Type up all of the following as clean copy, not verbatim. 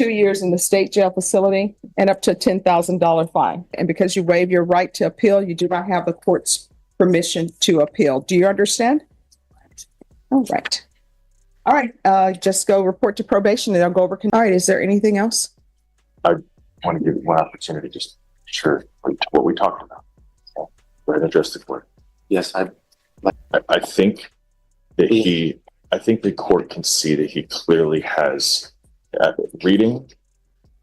2 years in the state jail facility and up to a $10,000 fine. And because you waive your right to appeal, you do not have the court's permission to appeal. Do you understand? All right. All right. Just go report to probation and I'll go over. All right. Is there anything else? I want to give you one opportunity, just sure what we talked about. So, go ahead and address the court. Yes, I think that I think the court can see that he clearly has reading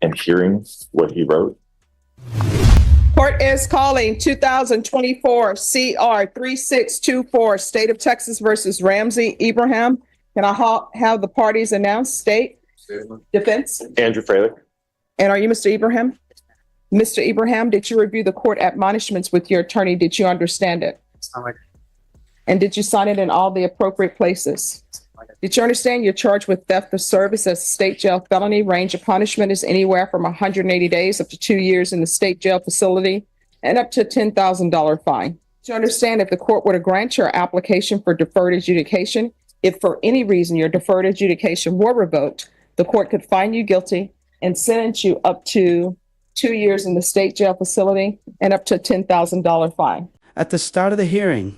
and hearing what he wrote. Court is calling 2024 CR 3624, State of Texas versus Ramsey Ibrahim. Can I have the parties announced? State defense. Andrew Fraley. And are you Mr. Ibrahim? Mr. Ibrahim, did you review the court admonishments with your attorney? Did you understand it? And did you sign it in all the appropriate places? Did you understand you're charged with theft of service as a state jail felony? Range of punishment is anywhere from 180 days up to 2 years in the state jail facility and up to a $10,000 fine. Did you understand if the court were to grant your application for deferred adjudication, if for any reason your deferred adjudication were revoked, the court could find you guilty and sentence you up to 2 years in the state jail facility and up to a $10,000 fine. At the start of the hearing,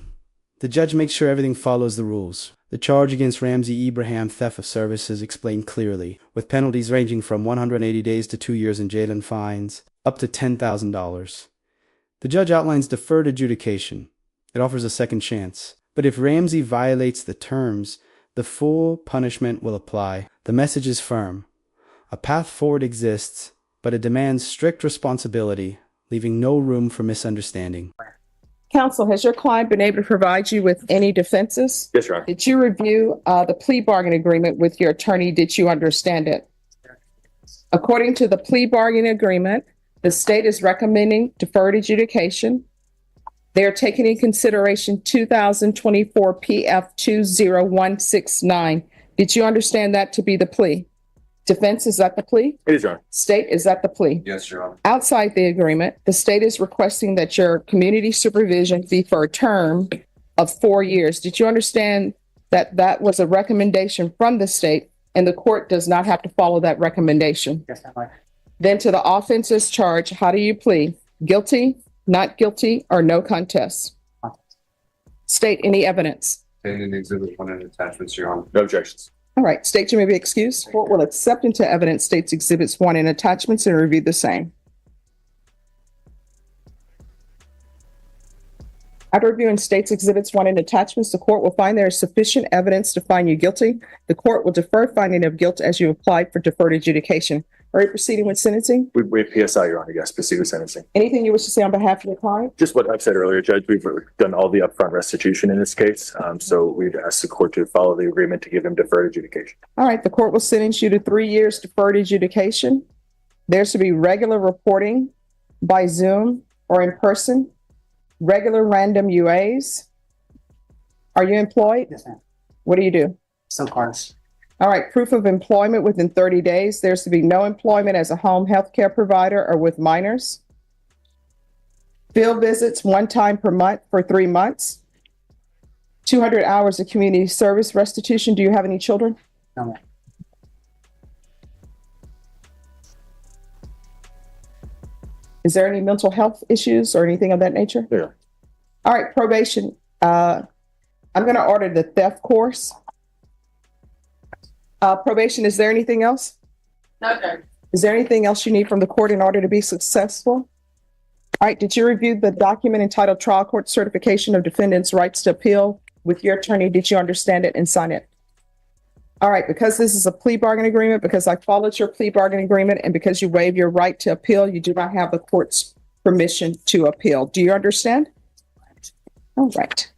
the judge makes sure everything follows the rules. The charge against Ramsey Ibrahim, theft of service, is explained clearly, with penalties ranging from 180 days to 2 years in jail and fines, up to $10,000. The judge outlines deferred adjudication. It offers a second chance. But if Ramsey violates the terms, the full punishment will apply. The message is firm. A path forward exists, but it demands strict responsibility, leaving no room for misunderstanding. Counsel, has your client been able to provide you with any defenses? Yes, Your Honor. Did you review the plea bargain agreement with your attorney? Did you understand it? According to the plea bargain agreement, the state is recommending deferred adjudication. They are taking in consideration 2024 PF 20169. Did you understand that to be the plea? Defense, is that the plea? It is, Your Honor. State, is that the plea? yes, Your Honor. Outside the agreement, the state is requesting that your community supervision be for a term of 4 years. Did you understand that that was a recommendation from the state and the court does not have to follow that recommendation? Yes, Your Honor. Then to the offenses charge, how do you plead? Guilty, not guilty, or no contest? State, any evidence? Stated in Exhibit 1 and attachments, Your Honor. No objections. All right, state, you may be excused. Court will accept into evidence state's Exhibits 1 and attachments and review the same. After reviewing state's Exhibits 1 and attachments, the court will find there is sufficient evidence to find you guilty. The court will defer finding of guilt as you applied for deferred adjudication. Are you proceeding with sentencing? We have PSI, Your Honor. Yes, proceed with sentencing. Anything you wish to say on behalf of your client? Just what I've said earlier, Judge, we've done all the upfront restitution in this case. So we'd ask the court to follow the agreement to give him deferred adjudication. All right, the court will sentence you to 3 years deferred adjudication. There's to be regular reporting by Zoom or in person, regular random UAs. Are you employed? Yes, ma'am. What do you do? Some cars. All right, proof of employment within 30 days. There's to be no employment as a home health care provider or with minors. Field visits 1 time per month for 3 months. 200 hours of community service restitution. Do you have any children? No, ma'am. Is there any mental health issues or anything of that nature? Yeah. All right, probation. I'm going to order the theft course. Probation, is there anything else? No, sir. Is there anything else you need from the court in order to be successful? All right, did you review the document entitled Trial Court Certification of Defendant's Rights to Appeal with your attorney? Did you understand it and sign it? All right, because this is a plea bargain agreement, because I followed your plea bargain agreement, and because you waive your right to appeal, you do not have the court's permission to appeal. Do you understand? All right.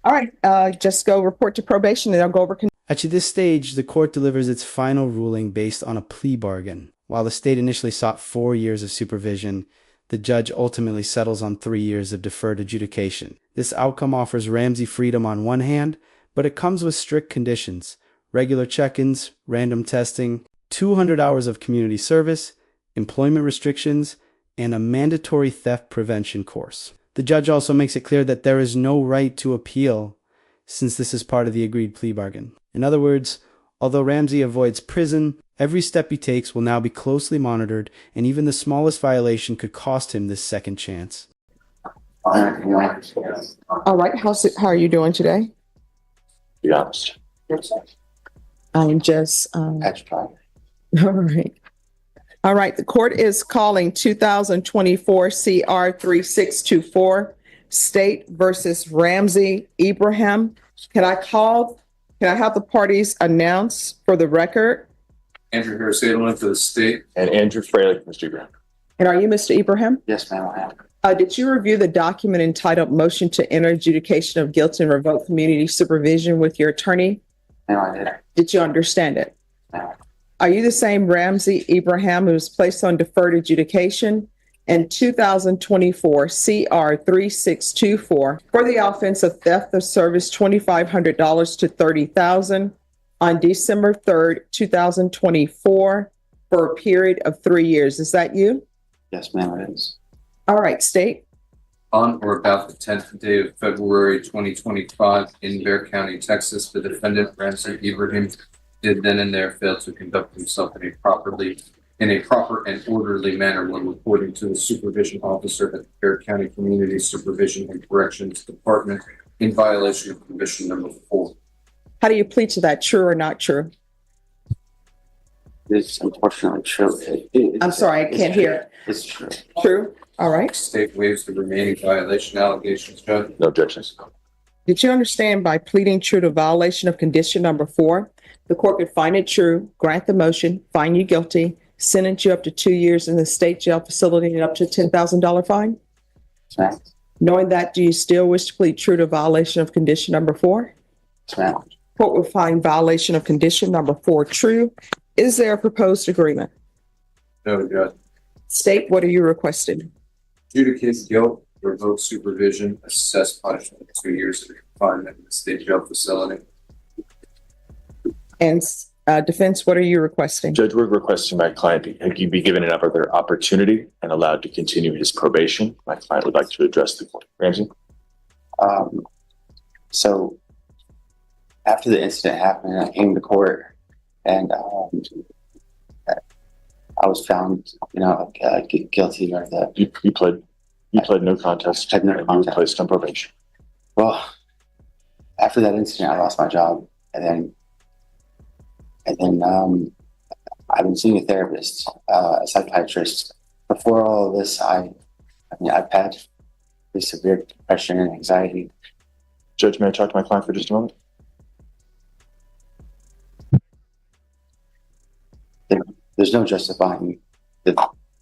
All right, just go report to probation and I'll go over. At this stage, the court delivers its final ruling based on a plea bargain. While the state initially sought 4 years of supervision, the judge ultimately settles on 3 years of deferred adjudication. This outcome offers Ramsey freedom on one hand, but it comes with strict conditions: regular check-ins, random testing, 200 hours of community service, employment restrictions, and a mandatory theft prevention course. The judge also makes it clear that there is no right to appeal, since this is part of the agreed plea bargain. In other words, although Ramsey avoids prison, Every step he takes will now be closely monitored, and even the smallest violation could cost him this second chance. All right, how are you doing today? Be honest. I'm just, all right. All right, the court is calling 2024 CR 3624, State versus Ramsey Ibrahim. Can I have the parties announce for the record? Andrew Harris Edelman for the state. And Andrew Fralick, Mr. Graham. And are you Mr. Ibrahim? Yes, ma'am, I am. Did you review the document entitled Motion to Enter Adjudication of Guilt and Revoke Community Supervision with your attorney? No, I did. Did you understand it? No. Are you the same Ramsey Ibrahim who was placed on deferred adjudication in 2024 CR 3624 for the offense of theft of service $2,500 to $30,000 on December 3rd, 2024 for a period of 3 years? Is that you? Yes, ma'am, it is. All right, state. On or about the 10th day of February 2025 in Bexar County, Texas, the defendant, Ramsey Ibrahim, did then and there fail to conduct himself in a proper and orderly manner when reporting to the supervision officer at the Bexar County Community Supervision and Corrections Department in violation of Provision number 4. How do you plead to that? True or not true? It's unfortunately true. I'm sorry, I can't hear. It's true. True. All right. State waives the remaining violation allegations, Judge. No objections. Did you understand by pleading true to violation of condition number 4, the court could find it true, grant the motion, find you guilty, sentence you up to 2 years in the state jail facility and up to $10,000 fine? Yes, ma'am. Knowing that, do you still wish to plead true to violation of condition number 4? Yes, ma'am. Court will find violation of condition number 4 true. Is there a proposed agreement? No, Judge. State, what are you requesting? Adjudicate guilt, revoke supervision, assess punishment, 2 years of confinement in the state jail facility. And defense, what are you requesting? Judge, we're requesting my client be given another opportunity and allowed to continue his probation. My client would like to address the court. Ramsey? So after the incident happened, I came to court and I was found, guilty of the. You pled no contest. Pled no and you were contest. placed on probation. Well, after that incident, I lost my job, and then I've been seeing a therapist, a psychiatrist. Before all of this, I've had pretty severe depression and anxiety. Judge, may I talk to my client for just a moment? There's no justifying the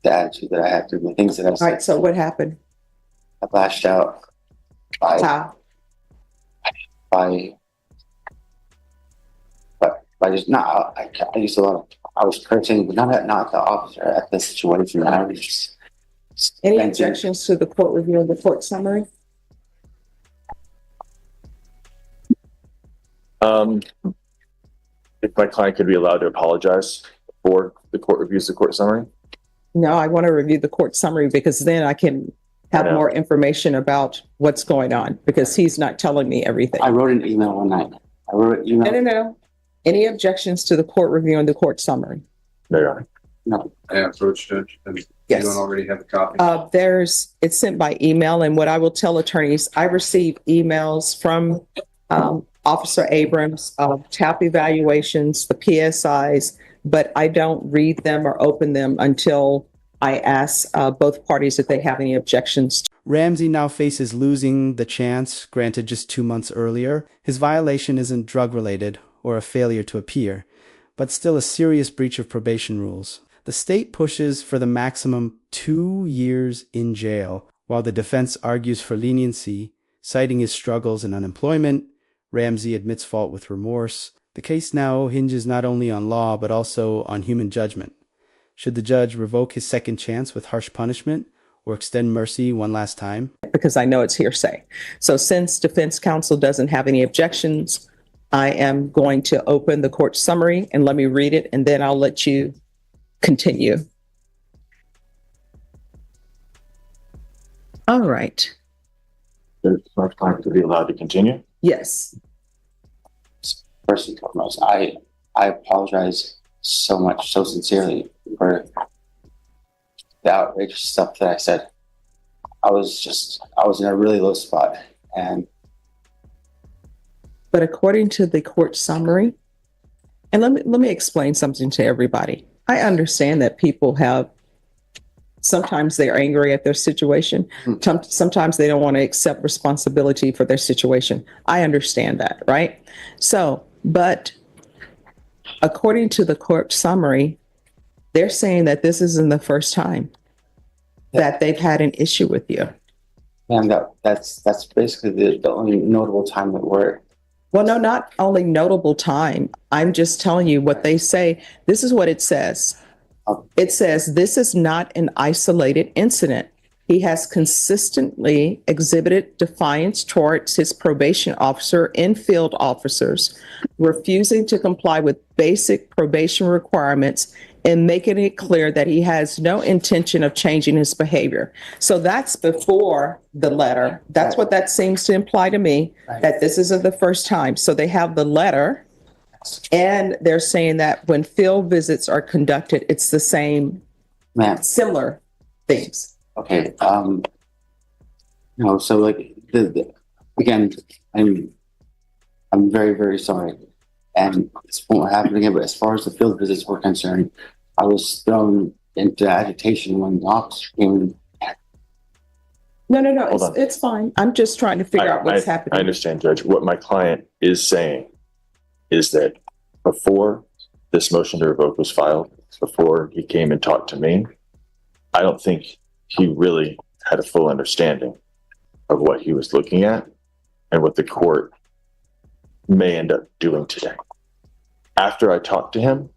attitude that I had through the things that I All right, so what happened? I lashed out How? by just not. I used a lot of. I was cursing, but not the officer at the situation. I was just. Any objections to the court review of the court summary? If my client could be allowed to apologize before the court reviews the court summary? No, I want to review the court summary because then I can have more information about what's going on because he's not telling me everything. I wrote an email one night. No. Any objections to the court review and the court summary? No, Your Honor. No. I approach, Judge, and Yes. you don't already have a copy. It's sent by email, and what I will tell attorneys, I receive emails from Officer Abrams of TAP evaluations, the PSIs, but I don't read them or open them until I ask both parties if they have any objections. Ramsey now faces losing the chance granted just 2 months earlier. His violation isn't drug-related or a failure to appear, but still a serious breach of probation rules. The state pushes for the maximum 2 years in jail, while the defense argues for leniency, citing his struggles and unemployment. Ramsey admits fault with remorse. The case now hinges not only on law, but also on human judgment. Should the judge revoke his second chance with harsh punishment or extend mercy one last time? Because I know it's hearsay. So since defense counsel doesn't have any objections, I am going to open the court summary and let me read it, and then I'll let you continue. All right. Does my client to be allowed to continue? Yes. First and foremost, I apologize so much, so sincerely for the outrageous stuff that I said. I was in a really low spot. And But according to the court summary, and let me explain something to everybody. I understand that people have, sometimes they're angry at their situation. Sometimes they don't want to accept responsibility for their situation. I understand that, right? So, but according to the court summary, they're saying that this isn't the first time that they've had an issue with you. and that's basically the only notable time that we're. Well, no, not only notable time. I'm just telling you what they say. This is what it says. It says, this is not an isolated incident. He has consistently exhibited defiance towards his probation officer and field officers, refusing to comply with basic probation requirements and making it clear that he has no intention of changing his behavior. So that's before the letter. That's what that seems to imply to me, that this isn't the first time. So they have the letter, and they're saying that when field visits are conducted, it's the same, similar things. Okay. So like again, I'm very, very sorry. And this won't happen again, but as far as the field visits were concerned, I was thrown into agitation when the officer came in. No, it's fine. I'm just trying to figure out what's happening. I understand, Judge. What my client is saying is that before this motion to revoke was filed, before he came and talked to me, I don't think he really had a full understanding of what he was looking at and what the court may end up doing today. After I talked to him,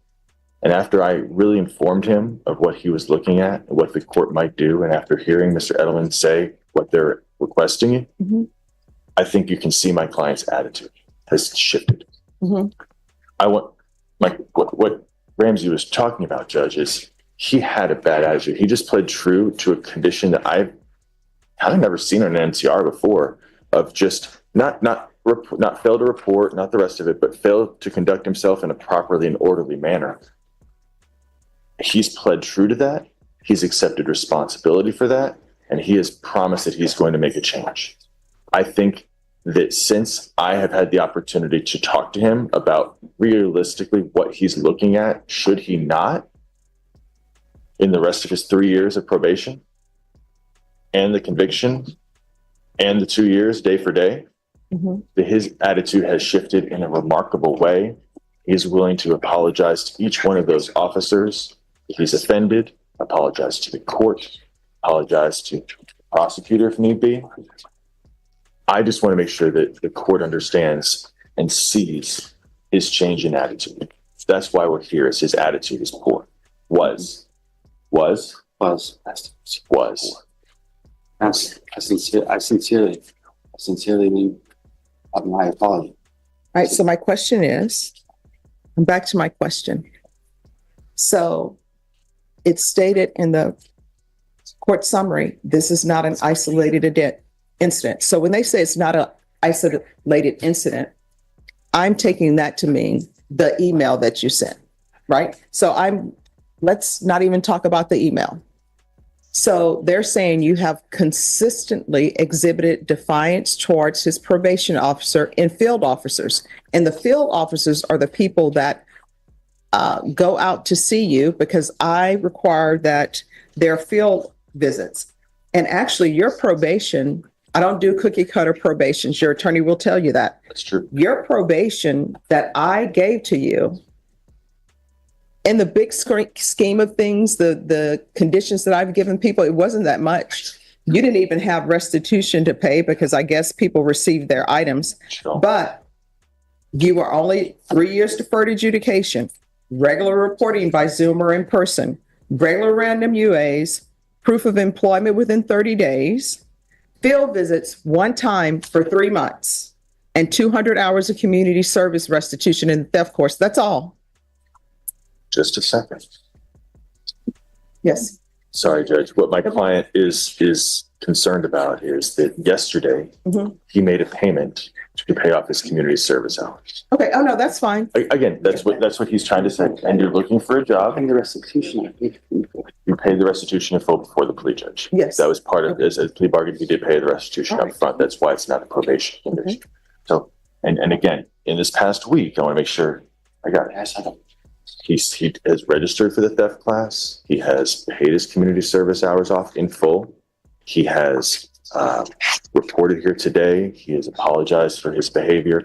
and after I really informed him of what he was looking at and what the court might do, and after hearing Mr. Edelman say what they're requesting, I think you can see my client's attitude has shifted. I want what Ramsey was talking about, Judge, is he had a bad attitude. He just played true to a condition that I've kind of never seen on an NCR before, of just not fail to report, not the rest of it, but fail to conduct himself in a properly and orderly manner. He's pled true to that. He's accepted responsibility for that. And he has promised that he's going to make a change. I think that since I have had the opportunity to talk to him about realistically what he's looking at, should he not, in the rest of his 3 years of probation and the conviction and the 2 years day for day, that his attitude has shifted in a remarkable way. He's willing to apologize to each one of those officers if he's offended, apologize to the court, apologize to the prosecutor if need be. I just want to make sure that the court understands and sees his change in attitude. That's why we're here, is his attitude is poor. Was. I sincerely mean my apology. All right, so my question is, I'm back to my question. So it's stated in the court summary, this is not an isolated incident. So when they say it's not an isolated incident, I'm taking that to mean the email that you sent, right? So let's not even talk about the email. So they're saying you have consistently exhibited defiance towards his probation officer and field officers. And the field officers are the people that go out to see you, because I require that their field visits. And actually your probation, I don't do cookie cutter probations. Your attorney will tell you that. That's true. Your probation that I gave to you, in the big scheme of things, the conditions that I've given people, it wasn't that much. You didn't even have restitution to pay because I guess people received their items. Sure. But you were only 3 years deferred adjudication, regular reporting by Zoom or in person, regular random UAs, proof of employment within 30 days, field visits one time for 3 months, and 200 hours of community service restitution in the theft course. That's all. Just a second. Yes. Sorry, Judge. What my client is concerned about is that yesterday he made a payment to to pay off his community service hours. Okay, oh no, that's fine. Again, that's what he's trying to say. And you're looking for a job. And the restitution, I think. You paid the restitution in full before the plea judge. Yes. That was part of this. As plea bargain, he did pay the restitution All up front. That's why it's not a probation condition. So, and again, in this past week, I want to make sure I got it. He has registered for the theft class. He has paid his community service hours off in full. He has reported here today. He has apologized for his behavior.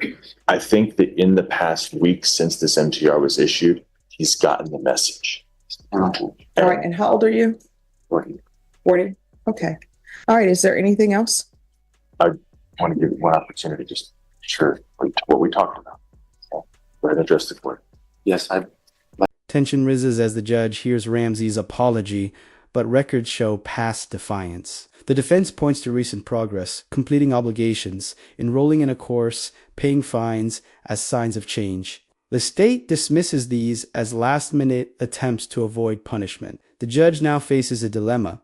I think that in the past week since this MTR was issued, he's gotten the message. All right, and how old are you? 40. 40? Okay. All right, is there anything else? I want to give you one opportunity, just sure what we talked about. So, go ahead and address the court. Yes, Tension rises as the judge hears Ramsey's apology, but records show past defiance. The defense points to recent progress, completing obligations, enrolling in a course, paying fines as signs of change. The state dismisses these as last-minute attempts to avoid punishment. The judge now faces a dilemma: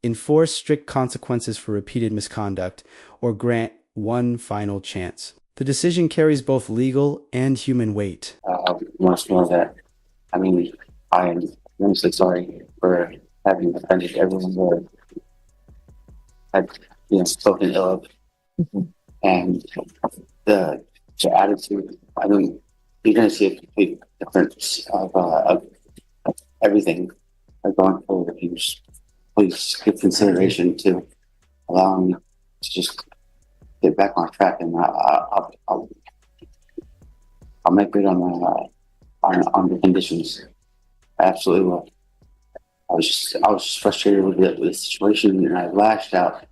enforce strict consequences for repeated misconduct, or grant one final chance. The decision carries both legal and human weight. must know that. I mean, I am immensely sorry for having offended everyone who had, spoken ill of. And the attitude, I mean, you're going to see a complete difference of everything going forward. If you just please give consideration to allowing me to just get back on track, and I'll make good on the conditions. I absolutely will. I was just frustrated with the situation, and I lashed out.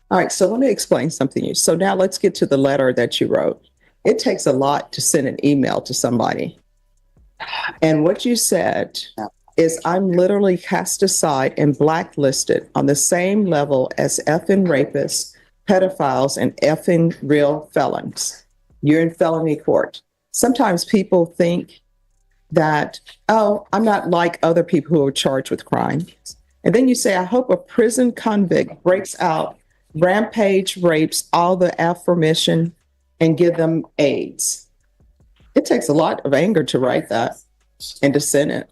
All right, so let me explain something to you. So now let's get to the letter that you wrote. It takes a lot to send an email to somebody. And what you said is, I'm literally cast aside and blacklisted on the same level as effing rapists, pedophiles, and effing real felons. You're in felony court. Sometimes people think that, oh, I'm not like other people who are charged with crime. And then you say, I hope a prison convict breaks out, rampage rapes all the aforementioned, and give them AIDS. It takes a lot of anger to write that and to send it.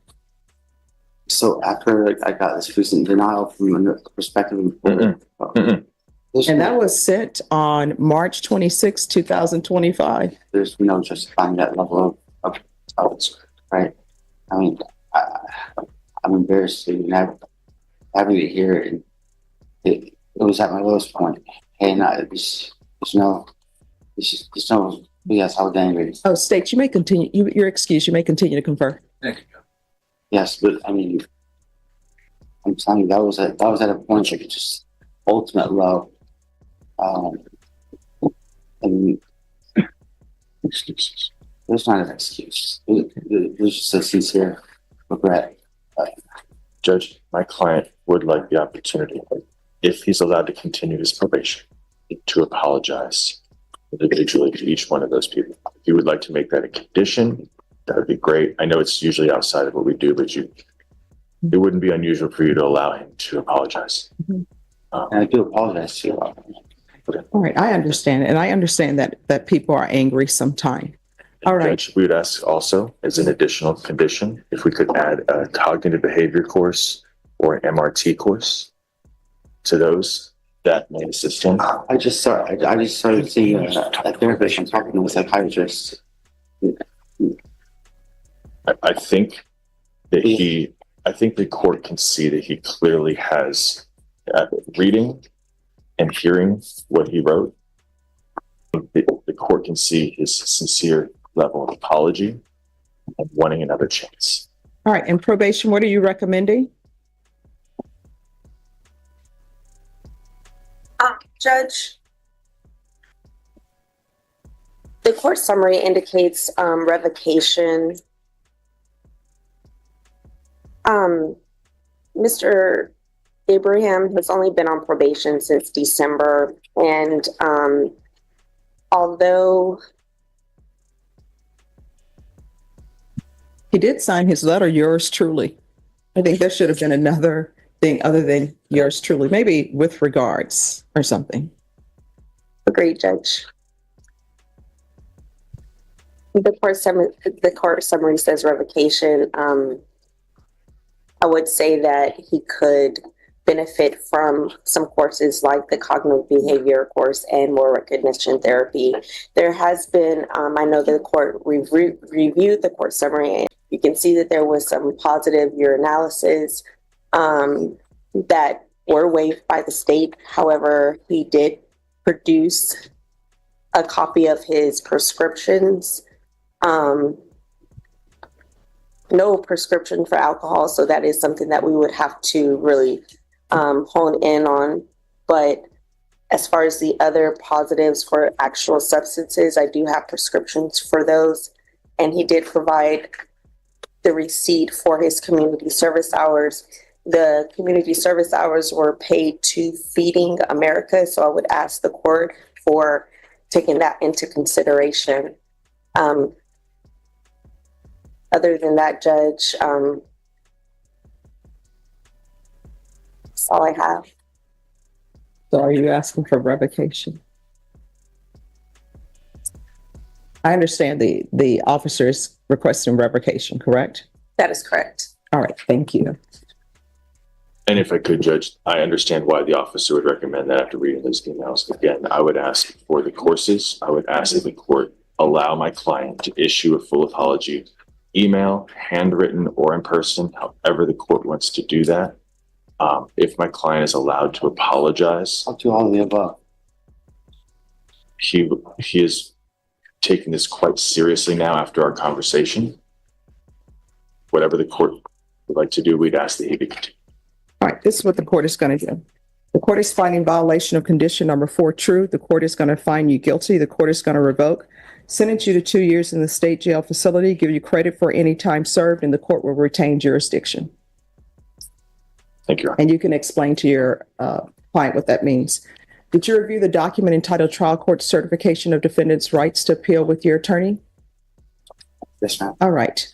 So after I got this recent denial from a perspective of And that was sent on March 26, 2025. there's no justifying that level of right? I mean, I'm embarrassed to having to hear it. And it was at my lowest point. And there's no yes, I was angry. Oh, State, you may continue. Your excuse, you may continue to confer. Thank you. Yes, but I mean, I'm telling you, that was at a point like just ultimate low. And excuses. There's not an excuse. There's just a sincere regret. Judge, my client would like the opportunity, if he's allowed to continue his probation, to apologize individually to each one of those people. If you would like to make that a condition, that would be great. I know it's usually outside of what we do, but it wouldn't be unusual for you to allow him to apologize. And I do apologize to you. All right, I understand. And I understand that people are angry sometimes. All right. Judge, we would ask also, as an additional condition, if we could add a cognitive behavior course or an MRT course to those that may assist him. I just started seeing a therapist and talking to a psychiatrist. I think that I think the court can see that he clearly has reading and hearing what he wrote. The court can see his sincere level of apology and wanting another chance. All right. And probation, what are you recommending? Judge, the court summary indicates revocation. Mr. Abraham has only been on probation since December, and although He did sign his letter, yours truly. I think there should have been another thing other than yours truly, maybe with regards or something. agreed, Judge. The court summary says revocation. I would say that he could benefit from some courses like the cognitive behavior course and more recognition therapy. There has been, I know the court reviewed the court summary, and you can see that there was some positive urinalysis that were waived by the state. However, he did produce a copy of his prescriptions. No prescription for alcohol, so that is something that we would have to really hone in on. But as far as the other positives for actual substances, I do have prescriptions for those. And he did provide the receipt for his community service hours. The community service hours were paid to Feeding America, so I would ask the court for taking that into consideration. Other than that, Judge, that's all I have. So are you asking for revocation? I understand the officer is requesting revocation, correct? That is correct. All right, thank you. And if I could, Judge, I understand why the officer would recommend that after reading those emails. Again, I would ask for the courses. I would ask that the court allow my client to issue a full apology, email, handwritten, or in person, however the court wants to do that. If my client is allowed to apologize, I'll do all of the above. he is taking this quite seriously now after our conversation. Whatever the court would like to do, we'd ask that he be continued. All right, this is what the court is going to do. The court is finding violation of condition number 4 true. The court is going to find you guilty. The court is going to revoke, sentence you to 2 years in the state jail facility, give you credit for any time served, and the court will retain jurisdiction. Thank you, Your Honor. And you can explain to your client what that means. Did you review the document entitled Trial Court Certification of Defendant's Rights to Appeal with your attorney? Yes, ma'am. All right.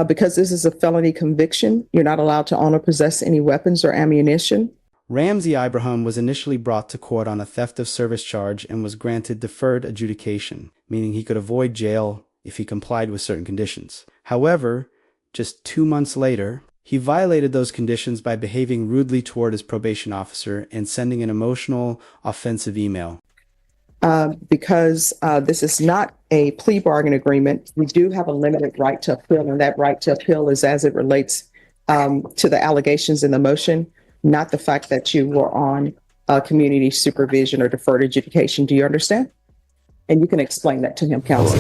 Because this is a felony conviction, you're not allowed to own or possess any weapons or ammunition. Ramsey Ibrahim was initially brought to court on a theft of service charge and was granted deferred adjudication, meaning he could avoid jail if he complied with certain conditions. However, just 2 months later, he violated those conditions by behaving rudely toward his probation officer and sending an emotional, offensive email. Because this is not a plea bargain agreement, we do have a limited right to appeal, and that right to appeal is as it relates to the allegations in the motion, not the fact that you were on community supervision or deferred adjudication. Do you understand? And you can explain that to him, counsel.